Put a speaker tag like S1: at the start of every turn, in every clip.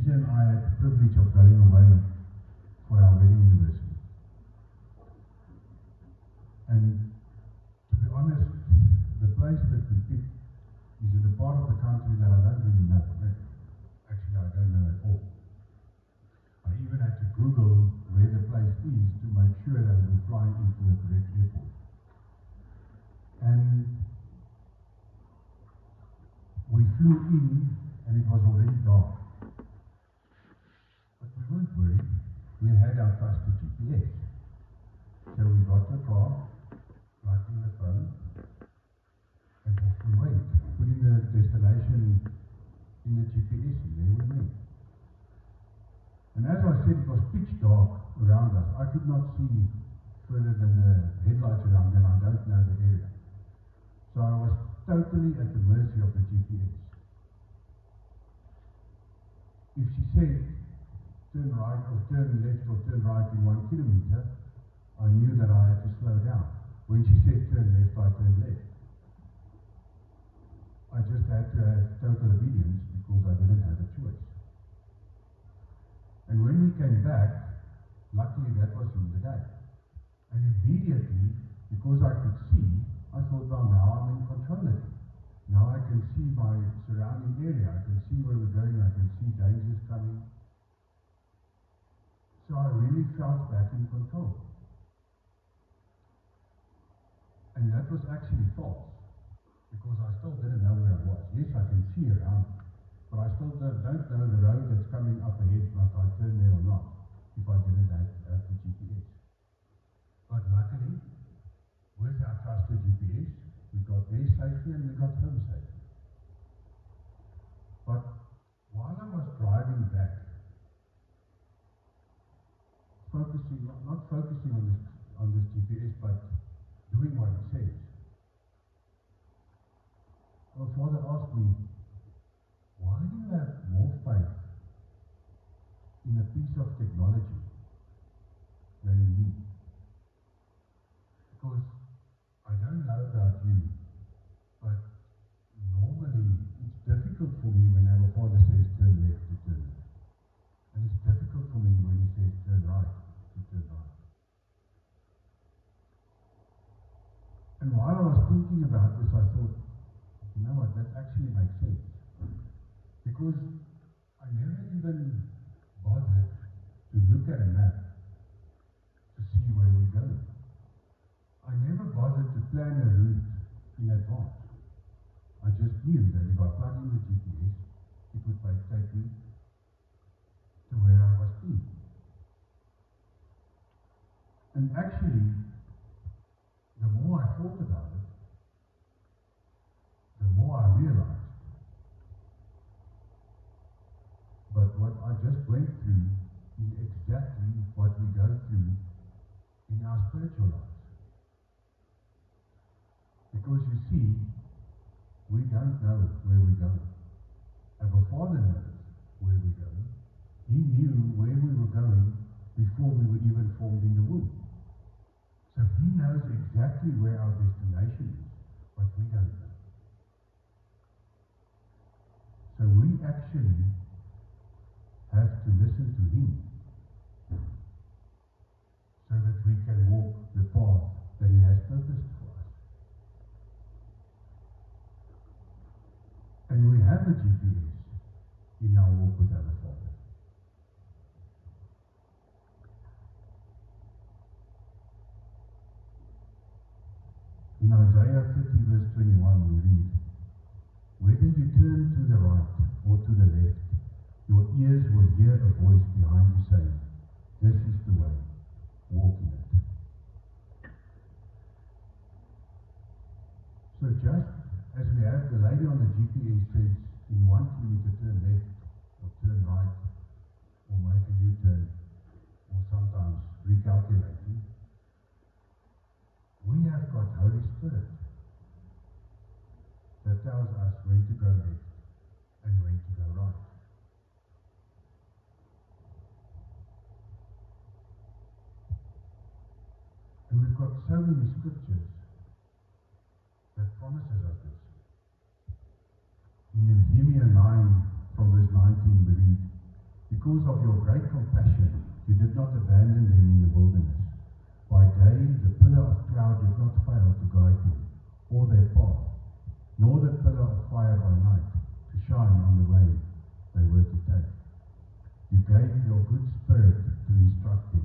S1: Lisa and I had the privilege of going away for our wedding anniversary. And to be honest, the place that we picked is in a part of the country that I don't really know. Actually, I don't know at all. I even had to Google where the place is to make sure that we were flying into the correct airport. And we flew in and it was already dark. But we weren't worried. We had our trusty GPS. So we got the car, plugged in the phone, and off we went. Put in the destination in the GPS and there we went. And as I said, it was pitch dark around us. I could not see further than the headlights around and I don't know the area. So I was totally at the mercy of the GPS. If she said, turn right or turn left or turn right in 1 kilometer, I knew that I had to slow down. When she said turn left, I turned left. I just had to have total obedience because I didn't have a choice. And when we came back, luckily that was in the day. And immediately, because I could see, I thought, well, now I'm in control of it. Now I can see my surrounding area. I can see where we're going. I can see dangers coming. So I really felt back in control. And that was actually false, because I still didn't know where I was. Yes, I can see around, but I still don't know the road that's coming up ahead. Must I turn there or not, if I didn't have the GPS? But luckily, with our trusted GPS, we got there safely and we got home safely. But while I was driving back, not focusing on this GPS, but doing what it says, my father asked me, why do you have more faith in a piece of technology than in me? Because I don't know about you, but normally it's difficult for me when our father says turn left to turn left. And it's difficult for me when he says turn right to turn right. And while I was thinking about this, I thought, you know what, that actually makes sense. Because I never even bothered to look at a map to see where we're going. I never bothered to plan a route in advance. I just knew that if I plug in the GPS, it would take me to where I was being. And actually, the more I thought about it, the more I realized. But what I just went through is exactly what we go through in our spiritual lives. Because you see, we don't know where we're going. Our Father knows where we're going. He knew where we were going before we were even formed in the womb. So He knows exactly where our destination is, but we don't know. So we actually have to listen to Him so that we can walk the path that He has purposed for us. And we have a GPS in our walk with our Father. In Isaiah 30 verse 21 we read, whether you turn to the right or to the left, your ears will hear a voice behind you saying, this is the way, walk in it. So just as we have the lady on the GPS says, in 1 kilometer turn left, or turn right, or make a U-turn, or sometimes recalculating, we have got Holy Spirit that tells us when to go left and when to go right. And we've got so many scriptures that promises us this. In Nehemiah 9 from verse 19 we read, Because of your great compassion, you did not abandon them in the wilderness. By day, the pillar of cloud did not fail to guide them, or their path, nor the pillar of fire by night to shine on the way they were to take. You gave your good spirit to instruct them.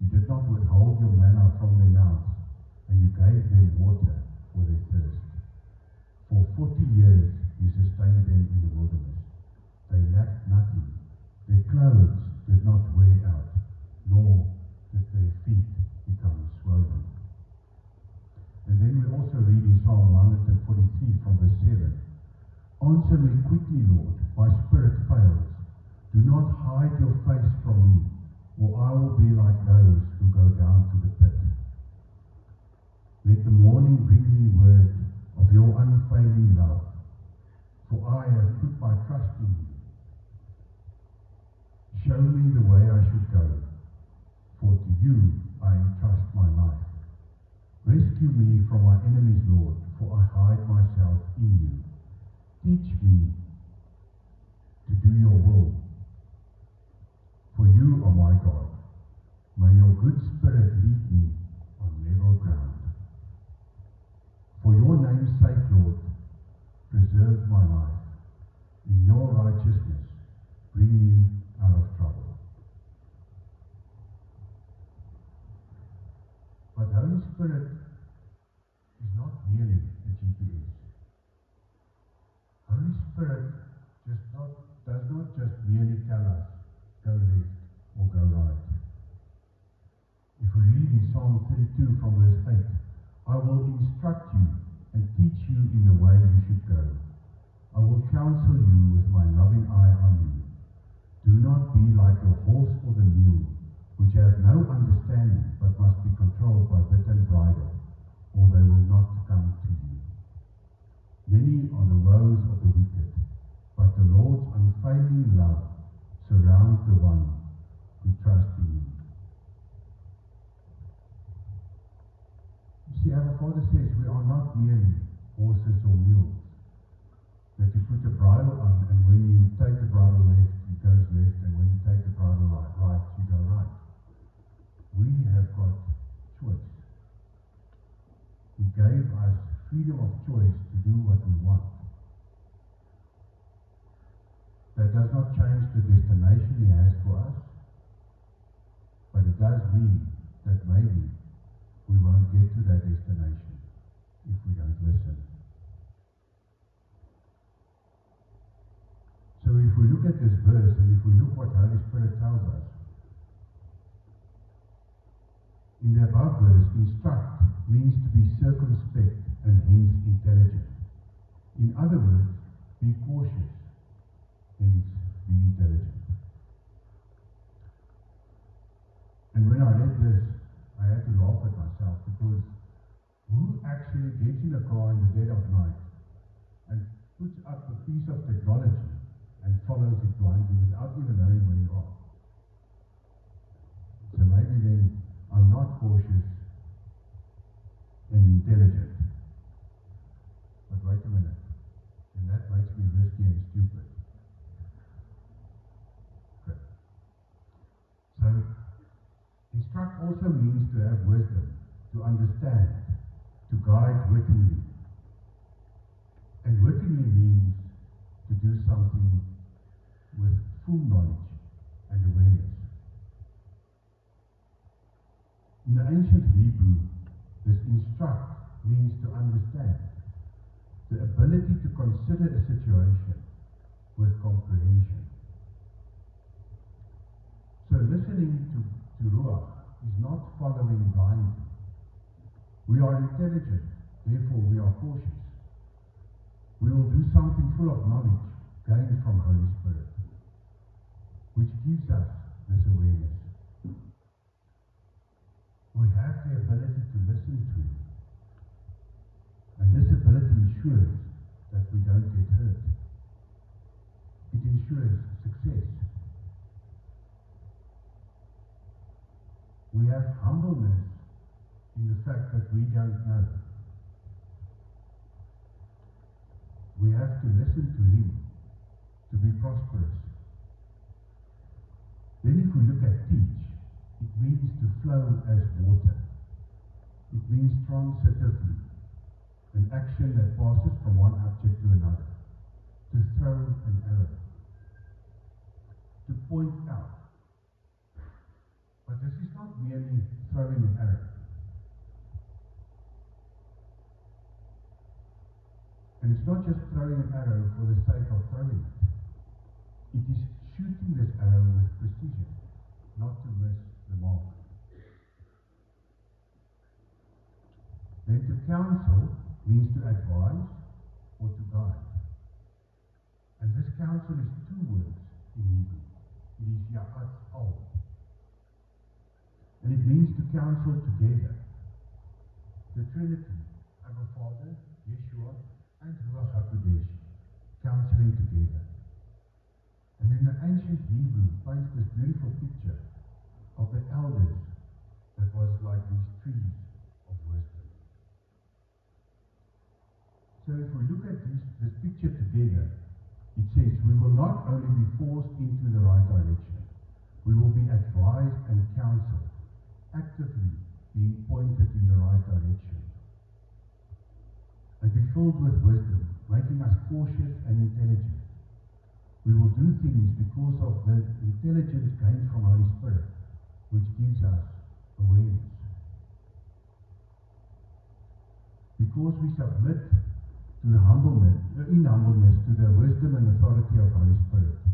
S1: You did not withhold your manna from their mouths, and you gave them water for their thirst. For 40 years you sustained them in the wilderness. They lacked nothing. Their clothes did not wear out, nor did their feet become swollen. And then we also read in Psalm 143 from verse 7, Answer me quickly, Lord, my spirit fails. Do not hide your face from me, or I will be like those who go down to the pit. Let the morning bring me word of your unfailing love, for I have put my trust in you. Show me the way I should go, for to you I entrust my life. Rescue me from my enemies, Lord, for I hide myself in you. Teach me to do your will, for you are my God. May your good spirit lead me on level ground. For your name's sake, Lord, preserve my life. In your righteousness, bring me out of trouble. But Holy Spirit is not merely a GPS. Holy Spirit does not just merely tell us, go left or go right. If we read in Psalm 32 from verse 8, I will instruct you and teach you in the way you should go. I will counsel you with my loving eye on you. Do not be like the horse or the mule, which have no understanding, but must be controlled by bit and bridle, or they will not come to you. Many are the woes of the wicked, but the Lord's unfailing love surrounds the one who trusts in him. You see, our Father says we are not merely horses or mules, that you put the bridle on, and when you take the bridle left, it goes left, and when you take the bridle right, you go right. We have got choice. He gave us freedom of choice to do what we want. That does not change the destination He has for us, but it does mean that maybe we won't get to that destination if we don't listen. So if we look at this verse, and if we look what Holy Spirit tells us, in the above verse, instruct means to be circumspect and hence intelligent. In other words, be cautious, hence be intelligent. And when I read this, I had to laugh at myself, because who actually gets in a car in the dead of night and puts up a piece of technology and follows it blindly without even knowing where you are? So maybe then I'm not cautious and intelligent. But wait a minute, and that makes me risky and stupid. Okay. So, instruct also means to have wisdom, to understand, to guide wittingly. And wittingly means to do something with full knowledge and awareness. In the ancient Hebrew, this instruct means to understand, the ability to consider a situation with comprehension. So listening to Ruach is not following blindly. We are intelligent, therefore we are cautious. We will do something full of knowledge gained from Holy Spirit, which gives us this awareness. We have the ability to listen to Him. And this ability ensures that we don't get hurt. It ensures success. We have humbleness in the fact that we don't know. We have to listen to Him to be prosperous. Then if we look at teach, it means to flow as water. It means transitively, an action that passes from one object to another. To throw an arrow. To point out. But this is not merely throwing an arrow. And it's not just throwing an arrow for the sake of throwing it. It is shooting this arrow with precision, not to miss the mark. Then to counsel means to advise or to guide. And this counsel is two words in Hebrew. It is ya'at al. And it means to counsel together. The Trinity, our Father, Yeshua, and Ruach HaKodesh, counseling together. And in the ancient Hebrew paints this beautiful picture of the elders that was like these trees of wisdom. So if we look at this picture together, it says we will not only be forced into the right direction, we will be advised and counseled, actively being pointed in the right direction. And be filled with wisdom, making us cautious and intelligent. We will do things because of the intelligence gained from Holy Spirit, which gives us awareness. Because we submit to the in humbleness to the wisdom and authority of Holy Spirit.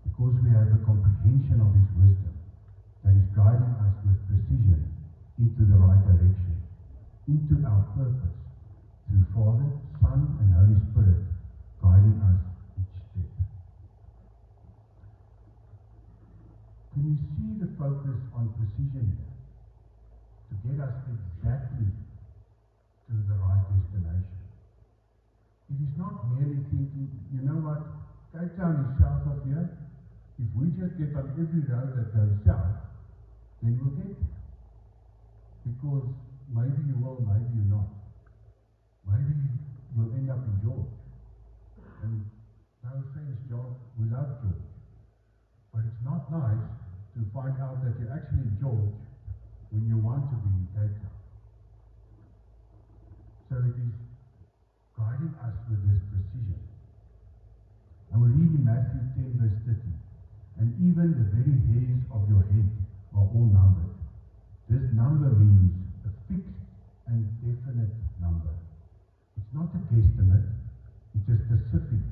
S1: Because we have a comprehension of His wisdom that is guiding us with precision into the right direction, into our purpose, through Father, Son, and Holy Spirit, guiding us each step. Can you see the focus on precision here? To get us exactly to the right destination. It is not merely thinking, you know what, Cape Town is south of here. If we just get on every road that goes south, then we'll get there. Because maybe you will, maybe you're not. Maybe you'll end up in George. And no offense, George, we love George. But it's not nice to find out that you're actually in George when you want to be in Cape Town. So it is guiding us with this precision. And we read in Matthew 10 verse 30, and even the very hairs of your head are all numbered. This number means a fixed and definite number. It's not a guesstimate, it's a specific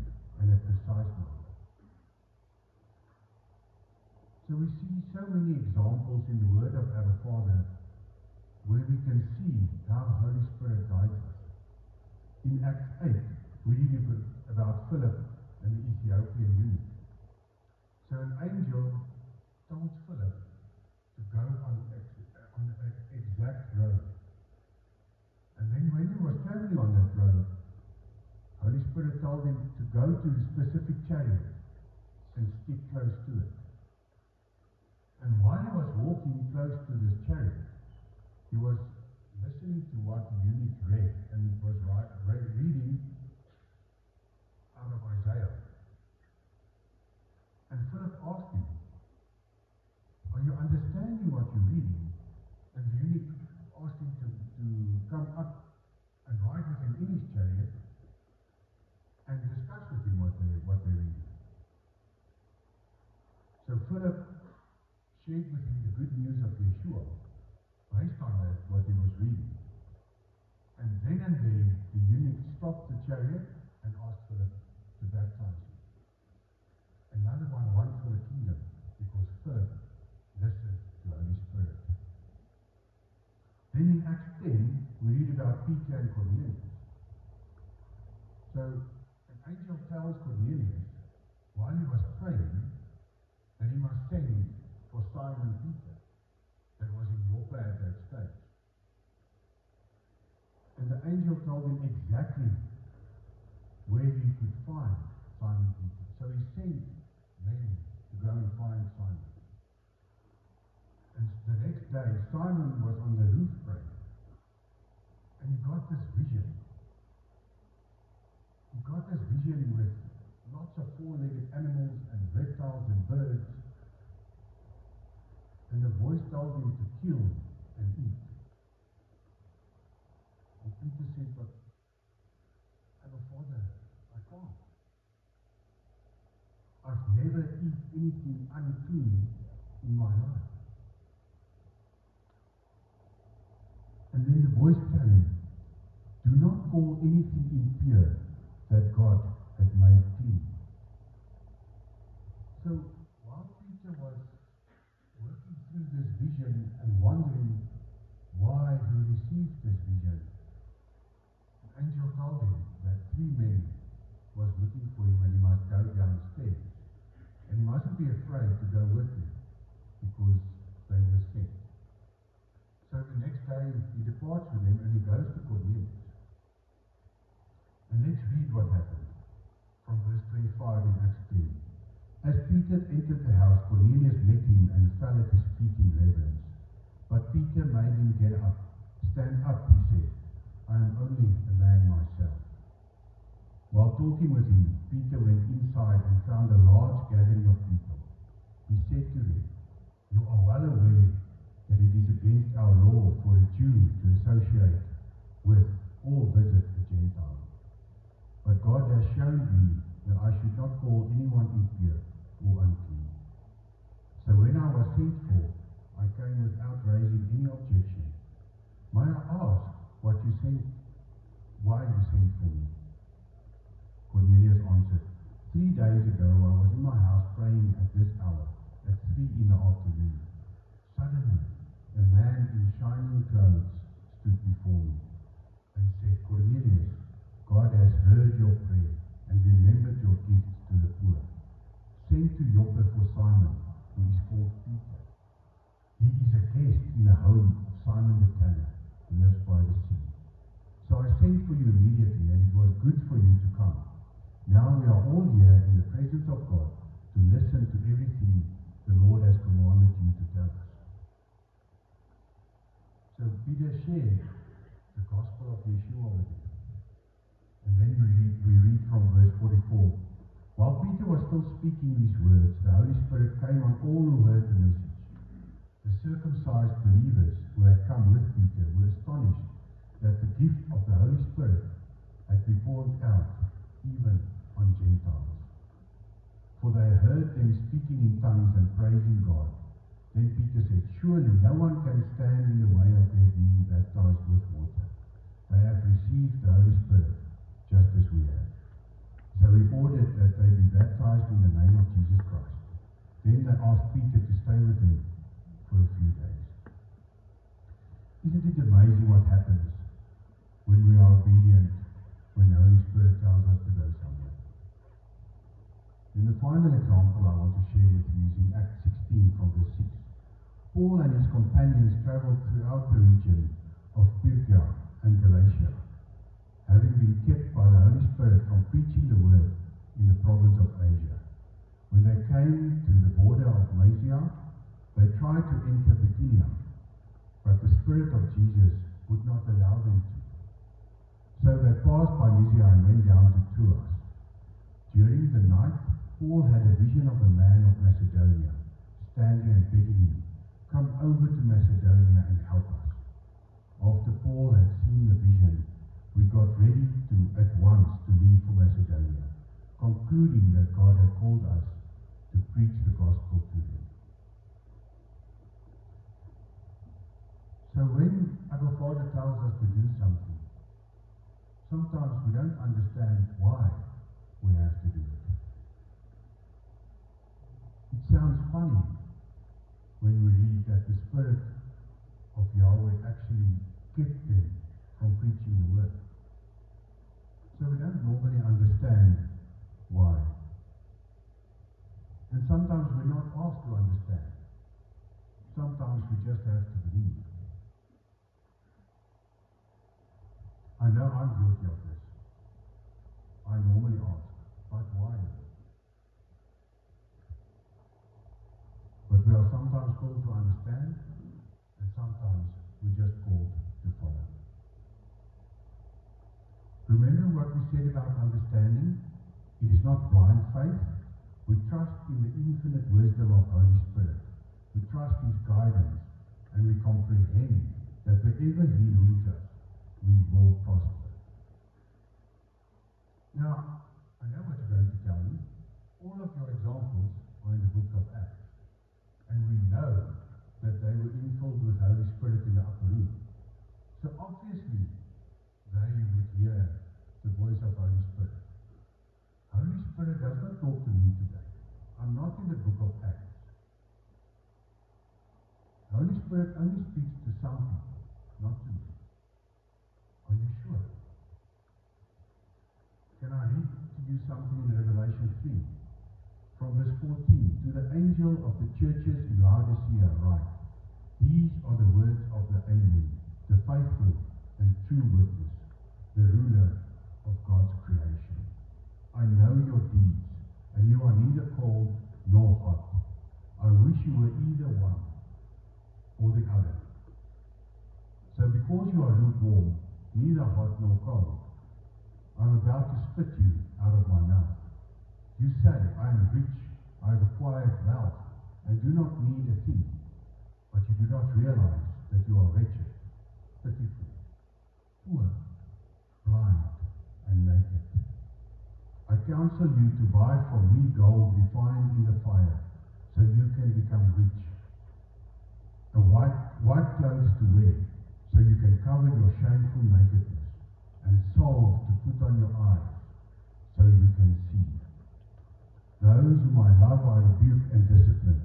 S1: and a precise number. So we see so many examples in the Word of our Father where we can see how Holy Spirit guides us. In Acts 8, we read about Philip and the Ethiopian eunuch. So an angel told Philip to go on an exact road. And then when he was traveling on that road, Holy Spirit told him to go to a specific chariot and stick close to it. And while he was walking close to this chariot, he was listening to what the eunuch read, and it was reading out of Isaiah. And Philip asked him, are you understanding what you're reading? And the eunuch asked him to come up and ride with him in his chariot and discuss with him what they're reading. So Philip shared with him the good news of Yeshua based on what he was reading. And then and there, the eunuch stopped the chariot and asked Philip to baptize him. Another one won for the kingdom because Philip listened to Holy Spirit. Then in Acts 10, we read about Peter and Cornelius. So an angel tells Cornelius, while he was praying, that he must send for Simon Peter, that was in Joppa at that stage. And the angel told him exactly where he could find Simon Peter. So he sent men to go and find Simon. And the next day, Simon was on the roof praying. And he got this vision. He got this vision with lots of four-legged animals and reptiles and birds And the voice told him to kill and eat. And Peter said, but Abba Father, I can't. I've never eaten anything unclean in my life. And then the voice told him, do not call anything impure that God had made clean. So while Peter was working through this vision and wondering why he received this vision, an angel told him that 3 men was looking for him and he must go downstairs. And he mustn't be afraid to go with them because they were sent. So the next day he departs with them and he goes to Cornelius. And let's read what happened from verse 25 in Acts 10. As Peter entered the house, Cornelius met him and fell at his feet in reverence. But Peter made him get up. Stand up, he said. I am only a man myself. While talking with him, Peter went inside and found a large gathering of people. He said to them, you are well aware that it is against our law for a Jew to associate with or visit a Gentile. But God has shown me that I should not call anyone impure or unclean. So when I was sent for, I came without raising any objection. May I ask why you sent for me? Cornelius answered, 3 days ago I was in my house praying at this hour, at 3 in the afternoon. Suddenly, a man in shining clothes stood before me and said, Cornelius, God has heard your prayer and remembered your gifts to the poor. Send to Joppa for Simon, who is called Peter. He is a guest in the home of Simon the tanner, who lives by the sea. So I sent for you immediately, and it was good for you to come. Now we are all here in the presence of God to listen to everything the Lord has commanded you to tell us. So Peter shared the gospel of Yeshua with him. And then we read from verse 44. While Peter was still speaking these words, the Holy Spirit came on all who heard the message. The circumcised believers who had come with Peter were astonished that the gift of the Holy Spirit had been poured out even on Gentiles. For they heard them speaking in tongues and praising God. Then Peter said, surely no one can stand in the way of their being baptized with water. They have received the Holy Spirit just as we have. So he ordered that they be baptized in the name of Jesus Christ. Then they asked Peter to stay with them for a few days. Isn't it amazing what happens when we are obedient, when the Holy Spirit tells us to go somewhere? And the final example I want to share with you is in Acts 16 from verse 6. Paul and his companions traveled throughout the region of Phrygia and Galatia, having been kept by the Holy Spirit from preaching the word in the province of Asia. When they came to the border of Mysia, they tried to enter Bithynia, but the Spirit of Jesus would not allow them to. So they passed by Mysia and went down to Troas. During the night, Paul had a vision of a man of Macedonia, standing and begging him, come over to Macedonia and help us. After Paul had seen the vision, we got ready to at once to leave for Macedonia, concluding that God had called us to preach the gospel to them. So when our Father tells us to do something, sometimes we don't understand why we have to do it. It sounds funny when we read that the Spirit of Yahweh actually kept them from preaching the word. So we don't normally understand why. And sometimes we're not asked to understand. Sometimes we just have to believe. I know I'm guilty of this. I normally ask, but why? But we are sometimes called to understand, and sometimes we're just called to follow. Remember what we said about understanding? It is not blind faith. We trust in the infinite wisdom of Holy Spirit we trust His guidance, and we comprehend that wherever He leads us, we will prosper. Now, I know what you're going to tell me. All of your examples are in the book of Acts. And we know that they were infilled with Holy Spirit in the upper room. So obviously, they would hear the voice of Holy Spirit. Holy Spirit does not talk to me today. I'm not in the book of Acts. Holy Spirit only speaks to some people, not to me. Are you sure? Can I read to you something in Revelation 3? From verse 14, to the angel of the churches in Laodicea write, these are the words of the Amen, the faithful and true witness, the ruler of God's creation. I know your deeds, and you are neither cold nor hot. I wish you were either one or the other. So because you are lukewarm, neither hot nor cold, I am about to spit you out of my mouth. You say, I am rich, I have acquired wealth, and do not need a thing. But you do not realize that you are wretched, pitiful, poor, blind, and naked. I counsel you to buy from me gold refined in the fire, so you can become rich. White clothes to wear, so you can cover your shameful nakedness, and salve to put on your eyes, so you can see. Those whom I love I rebuke and discipline,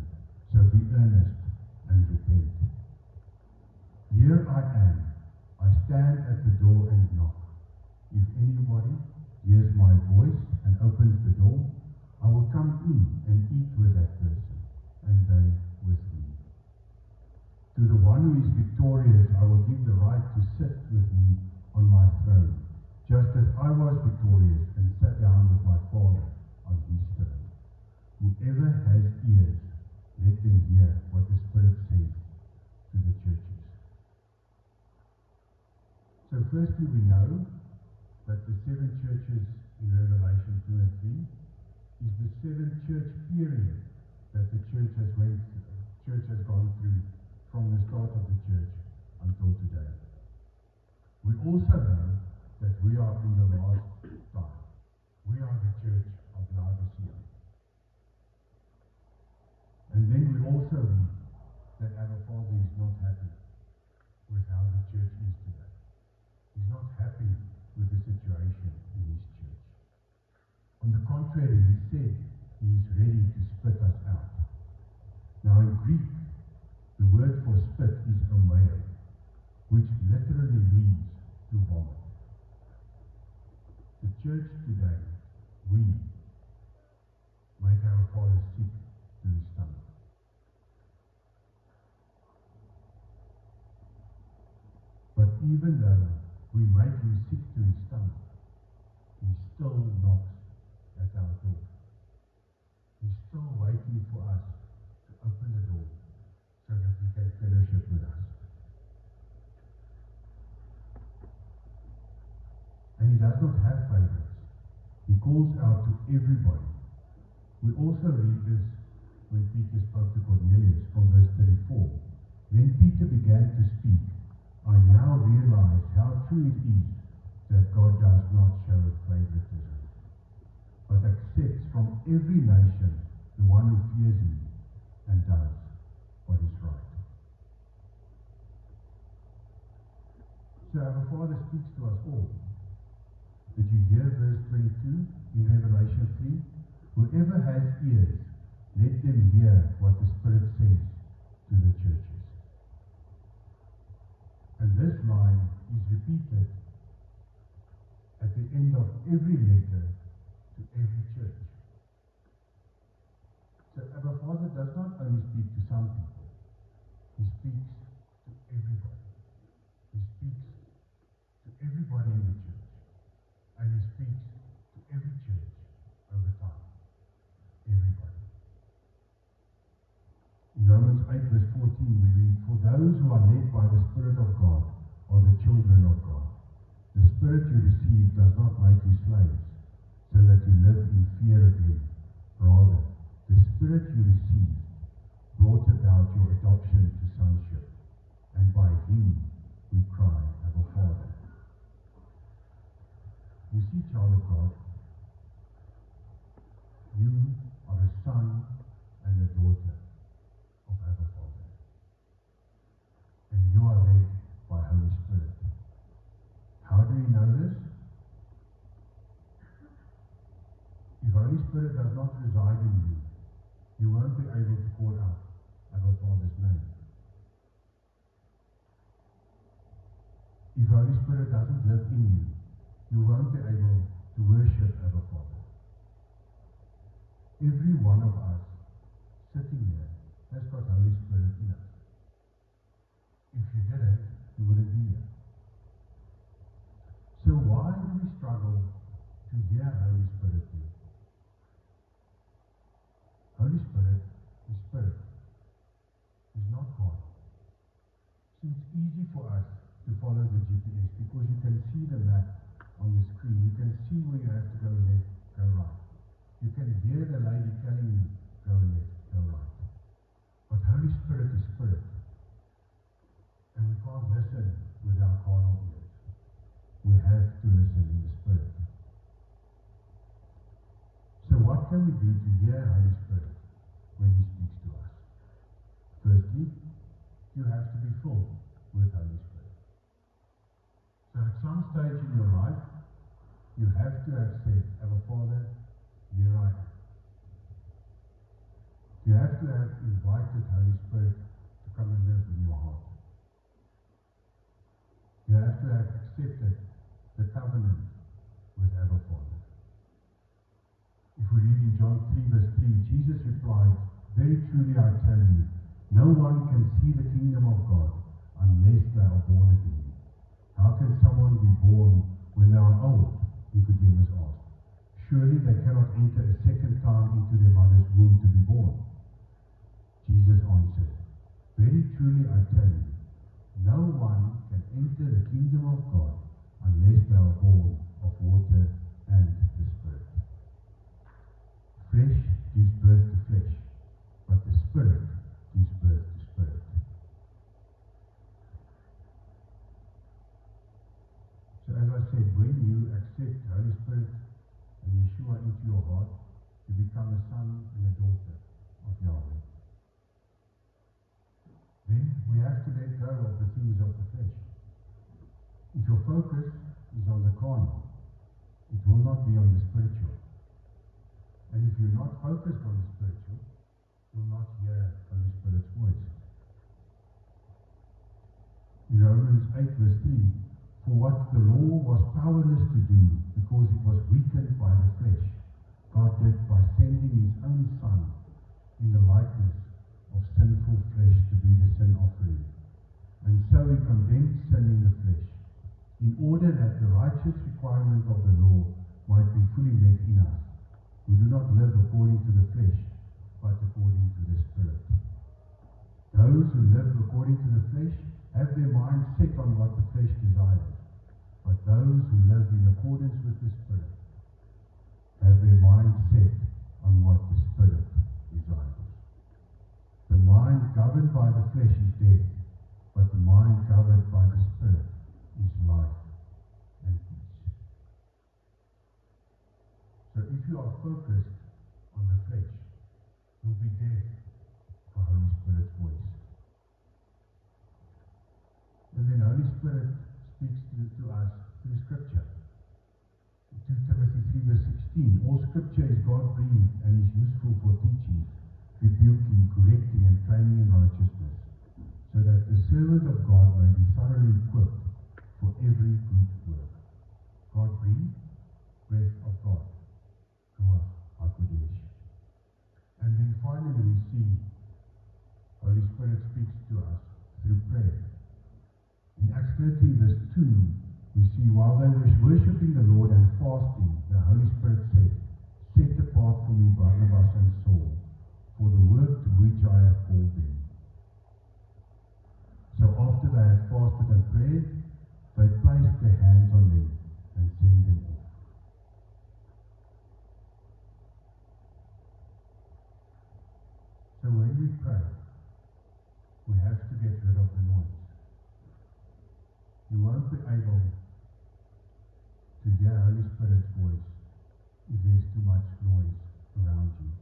S1: so be earnest and repent. Here I am. I stand at the door and knock. If anybody hears my voice and opens the door, I will come in and eat with that person, and they with me. To the one who is victorious, I will give the right to sit with me on my throne, just as I was victorious and sat down with my Father on his throne. Whoever has ears, let them hear what the Spirit says to the churches. So firstly, we know that the 7 churches in Revelation 2 and 3 is the 7 church period that the church has gone through from the start of the church until today. We also know that we are in the last time. We are the church of Laodicea. And then we also read that our Father is not happy with how the church is today. He's not happy with the situation in his church. On the contrary, he said he is ready to spit us out. Now in Greek, the word for spit is omeo, which literally means to vomit. The church today, we make our Father sick to his stomach. But even though we make him sick to his stomach, he still knocks at our door. He's still waiting for us to open the door so that he can fellowship with us. And he does not have favorites. He calls out to everybody. We also read this when Peter spoke to Cornelius from verse 34. Then Peter began to speak. I now realize how true it is that God does not show favoritism, but accepts from every nation the one who fears him and does what is right. So our Father speaks to us all. Did you hear verse 22 in Revelation 3? Whoever has ears, let them hear what the Spirit says to the churches. And this line is repeated at the end of every letter to every church. So our Father does not only speak to some people, he speaks to everybody. He speaks to everybody in the church. And he speaks to every church over time. Everybody. In Romans 8 verse 14 we read, for those who are led by the Spirit of God are the children of God. The Spirit you receive does not make you slaves, so that you live in fear of him. Rather, the Spirit you received brought about your adoption to sonship, and by him we cry, Abba, Father. You see, child of God, you are a son and a daughter of Abba, Father. And you are led by Holy Spirit. How do you know this? If Holy Spirit does not reside in you, you won't be able to call out Abba, Father's name. If Holy Spirit doesn't live in you, you won't be able to worship Abba, Father. Every one of us sitting here has got Holy Spirit in us. If you didn't, you wouldn't be here. So why do we struggle to hear Holy Spirit here? Holy Spirit is Spirit. It's not God. So it's easy for us to follow the GPS because you can see the map on the screen. You can see where you have to go left, go right. You can hear the lady telling you, go left, go right. But Holy Spirit is Spirit. And we can't listen with our carnal ears. We have to listen in the Spirit. So what can we do to hear Holy Spirit when He speaks to us? Firstly, you have to be filled with Holy Spirit. So at some stage in your life, you have to have said, Abba, Father, here I am. You have to have invited Holy Spirit to come and live in your heart. You have to have accepted the covenant with Abba, Father. If we read in John 3 verse 3, Jesus replied, very truly I tell you, no one can see the kingdom of God unless they are born again. How can someone be born when they are old? Nicodemus asked. Surely they cannot enter a second time into their mother's womb to be born. Jesus answered, very truly I tell you, no one can enter the kingdom of God unless they are born of water and the Spirit. Flesh gives birth to flesh, but the Spirit gives birth to spirit. So as I said, when you accept Holy Spirit and Yeshua into your heart, you become a son and a daughter of Yahweh. Then we have to let go of the things of the flesh. If your focus is on the carnal, it will not be on the spiritual. And if you're not focused on the spiritual, you'll not hear Holy Spirit's voice. In Romans 8 verse 3, for what the law was powerless to do because it was weakened by the flesh, God did by sending His own Son in the likeness of sinful flesh to be the sin offering. And so He condemned sin in the flesh, in order that the righteous requirement of the law might be fully met in us, who do not live according to the flesh, but according to the Spirit. Those who live according to the flesh have their minds set on what the flesh desires, but those who live in accordance with the Spirit have their minds set on what the Spirit desires. The mind governed by the flesh is death, but the mind governed by the Spirit is life and peace. So if you are focused on the flesh, you'll be deaf for Holy Spirit's voice. And then Holy Spirit speaks to us through Scripture. 2 Timothy 3 verse 16, all Scripture is God-breathed and is useful for teaching, rebuking, correcting, and training in righteousness, so that the servant of God may be thoroughly equipped for every good work. God-breathed, breath of God, Ruach HaKodesh. And then finally we see Holy Spirit speaks to us through prayer. In Acts 13 verse 2, we see while they were worshipping the Lord and fasting, the Holy Spirit said, set apart for me Barnabas and Saul for the work to which I have called them. So after they had fasted and prayed, they placed their hands on them and sent them off. So when we pray, of the noise. You won't be able to hear Holy Spirit's voice if there's too much noise around you.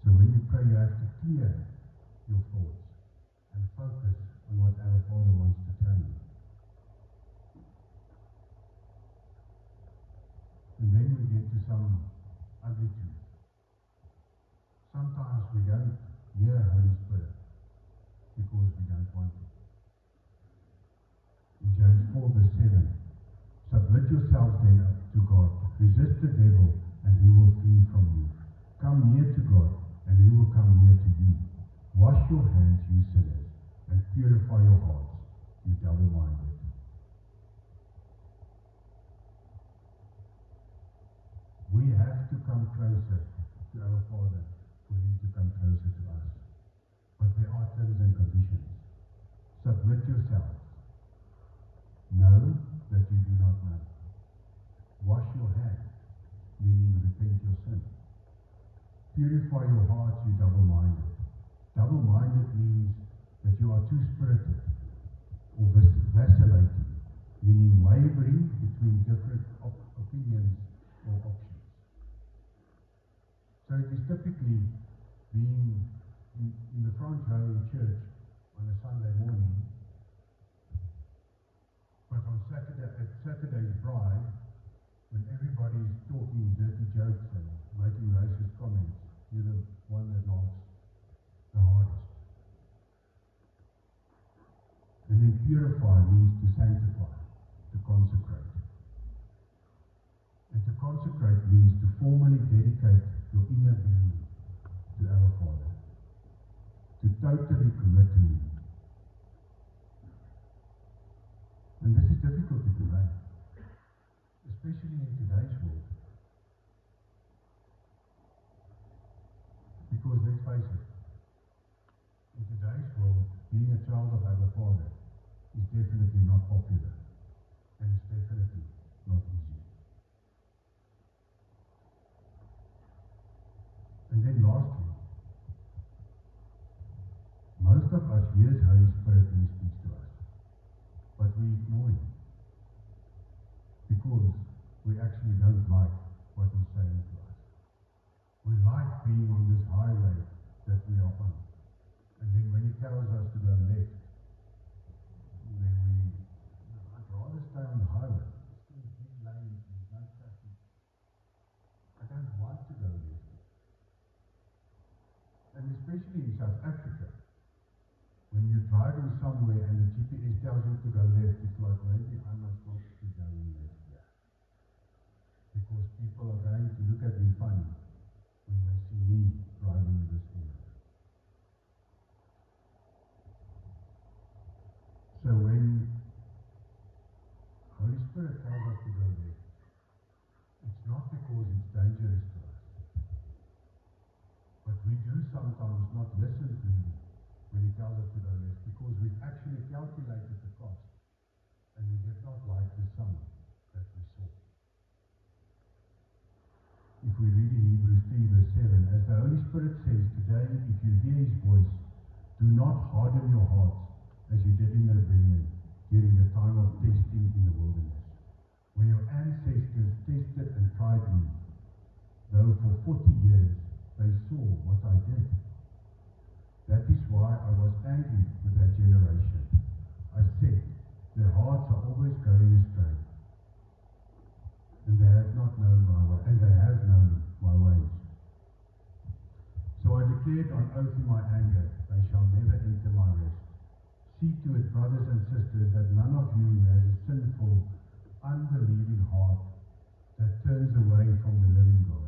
S1: So when you pray, you have to clear your thoughts and focus on what our Father wants to tell you. And then we get to some ugly truth. Sometimes we don't hear Holy Spirit because we don't want it. In James 4 verse 7, submit yourselves then to God, resist the devil, and he will flee from you. Come near to God, and he will come near to you. Wash your hands, you sinners, and purify your hearts, you double-minded. We have to come closer to our Father for him to come closer to us. But there are terms and conditions. Submit yourselves. Know that you do not know. Wash your hands, meaning repent your sin. Purify your hearts, you double-minded. Double-minded means that you are two-spirited or vacillating, meaning wavering between different opinions or options. So it is typically being in the front row in church on a Sunday morning, but on Saturday's bride, when everybody's talking dirty jokes and making racist comments, you're the one that laughs the hardest. And then purify means to sanctify, to consecrate. And to consecrate means to formally dedicate your inner being to our Father, to totally commit to him. And this is difficult to do, right? Especially in today's world. Because let's face it, in today's world, being a child of our Father is definitely not popular, and it's definitely not easy. And then lastly, most of us hear Holy Spirit when he speaks to us, but we ignore him because we actually don't like what he's saying to us. We like being on this highway that we are on. And then when he tells us to go left, then I'd rather stay on the highway. There's big lanes, there's no traffic. I don't want to go left. And especially in South Africa, when you're driving somewhere and the GPS tells you to go left, it's like maybe I must not be going left here. Because people are going to look at me funny when they see me driving this area. So when Holy Spirit tells us to go there, it's not because it's dangerous to us. But we do sometimes not listen to him when he tells us to go left because we've actually calculated the cost and we did not like the sum that we saw. If we read in Hebrews 3 verse 7, as the Holy Spirit says, today if you hear his voice, do not harden your hearts as you did in the rebellion during the time of testing in the wilderness, where your ancestors tested and tried me, though for 40 years they saw what I did. That is why I was angry with that generation. I said, their hearts are always going astray, and they have not known my way, and they have known my ways. So I declared on oath in my anger, they shall never enter my rest. See to it, brothers and sisters, that none of you has a sinful, unbelieving heart that turns away from the living God.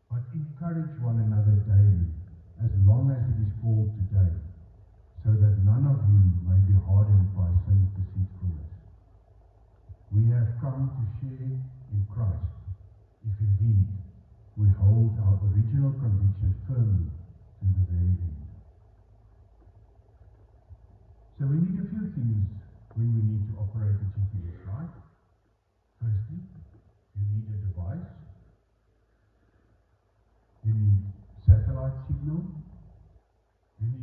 S1: But encourage one another daily, as long as it is called today, so that none of you may be hardened by sin's deceitfulness. We have come to share in Christ, if indeed we hold our original conviction firmly to the very end. So we need a few things when we need to operate a GPS, right? Firstly, you need a device. You need satellite signal. You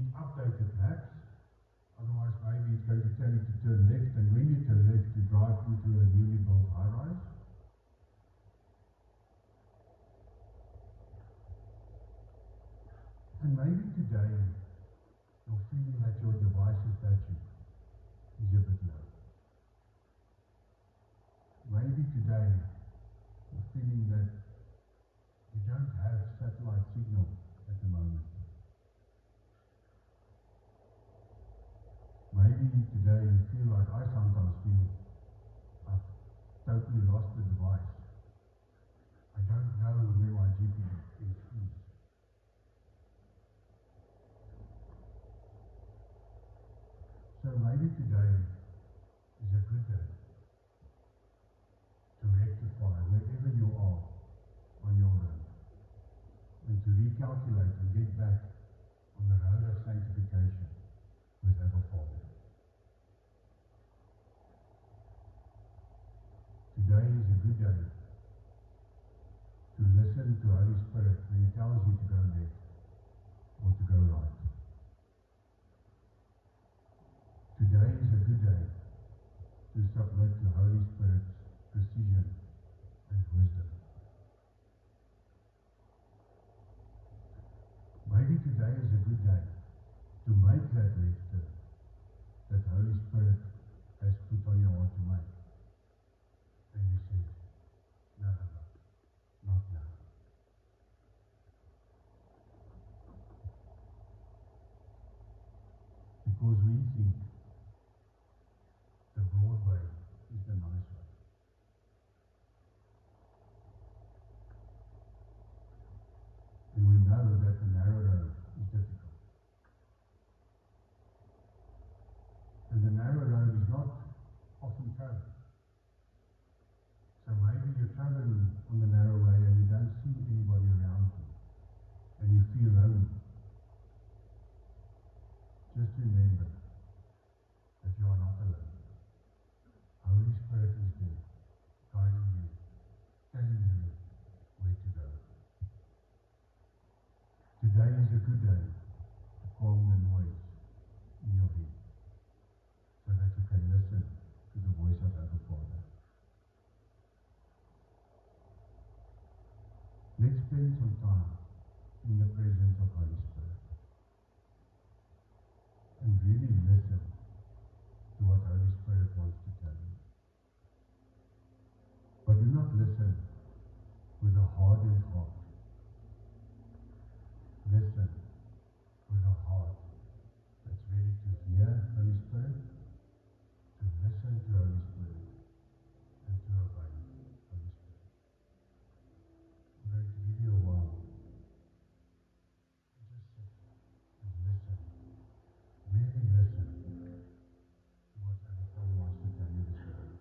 S1: it's going to tell you to turn left, and when you turn left, you drive into a newly built high-rise. And maybe today, you're feeling that your device's battery is a bit low. Maybe today, you're feeling that you don't have satellite signal at the moment. Maybe today you feel like I sometimes feel I've totally lost the device. I don't know where my GPS is. So maybe today is a good day to rectify wherever you are on your road and to recalculate and get back on the road of sanctification with our Father. Today is a good day to listen to Holy Spirit when He tells you to go left or to go right. Today is a good day to submit to Holy Spirit's precision and wisdom. Maybe today is a good day to make that left turn that Holy Spirit has put on your heart to make. And you say, no, not now. Because we think the broad way is the nice way. And we know that the narrow road is difficult. And the narrow road is not often traveled. So maybe you're traveling on the narrow way and you don't see anybody around you and you feel lonely. Just remember that you are not alone. Holy Spirit is there, guiding you, telling you where to go. Today is a good day to calm the noise in your head so that you can listen to the voice of our Father. Let's spend some time in the presence of Holy Spirit and really listen to what Holy Spirit wants to tell you. But do not listen with a hardened heart. Listen with a heart that's ready to hear Holy Spirit, to listen to Holy Spirit, and to obey Holy Spirit. I'm going to give you a while. Just sit and listen. Really listen to what Holy Spirit wants to tell you this morning.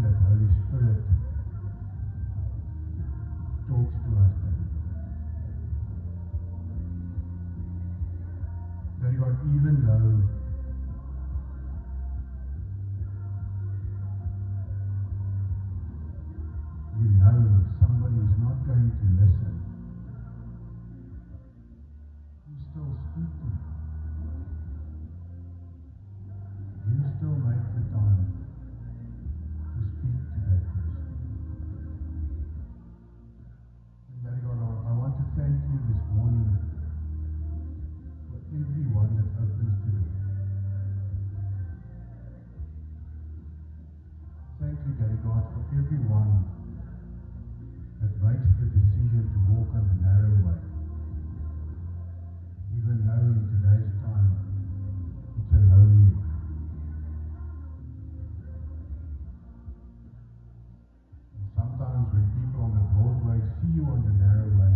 S1: that Holy Spirit talks to us, Daddy. Daddy God, even though you know somebody is not going to listen, you still speak to them. You still make the time to speak to that person. And Daddy God, I want to thank you this morning for everyone that opens the door. Thank you, Daddy God, for everyone that makes the decision to walk on the narrow way. Even though in today's time it's a lonely way. And sometimes when people on the broad way see you on the narrow way,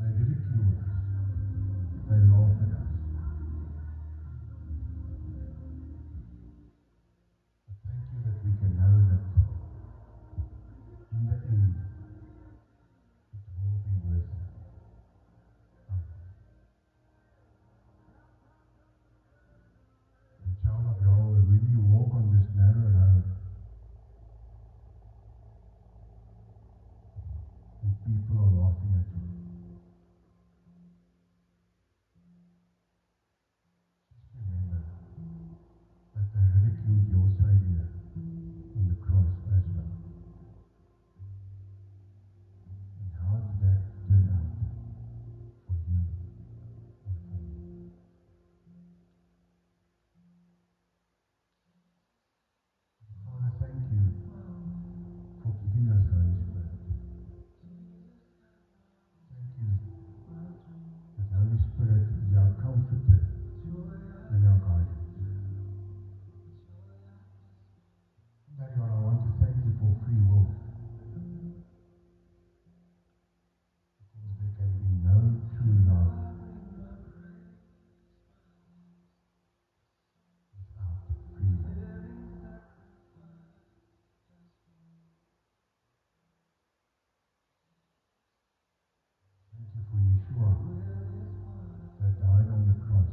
S1: they ridicule us. They laugh at us. But thank you that we can know that in the end it will be worth it. And child of Yahweh, when you walk on this narrow road and people are laughing at you, just remember that they ridiculed your Savior on the cross as well. And how did that turn out for you and for me? Father, thank you for giving us Holy Spirit. Thank you that Holy Spirit is our comforter and our guidance. Daddy God, I want to thank you for free will, because there can be no true love without free will. Thank you for Yeshua that died on the cross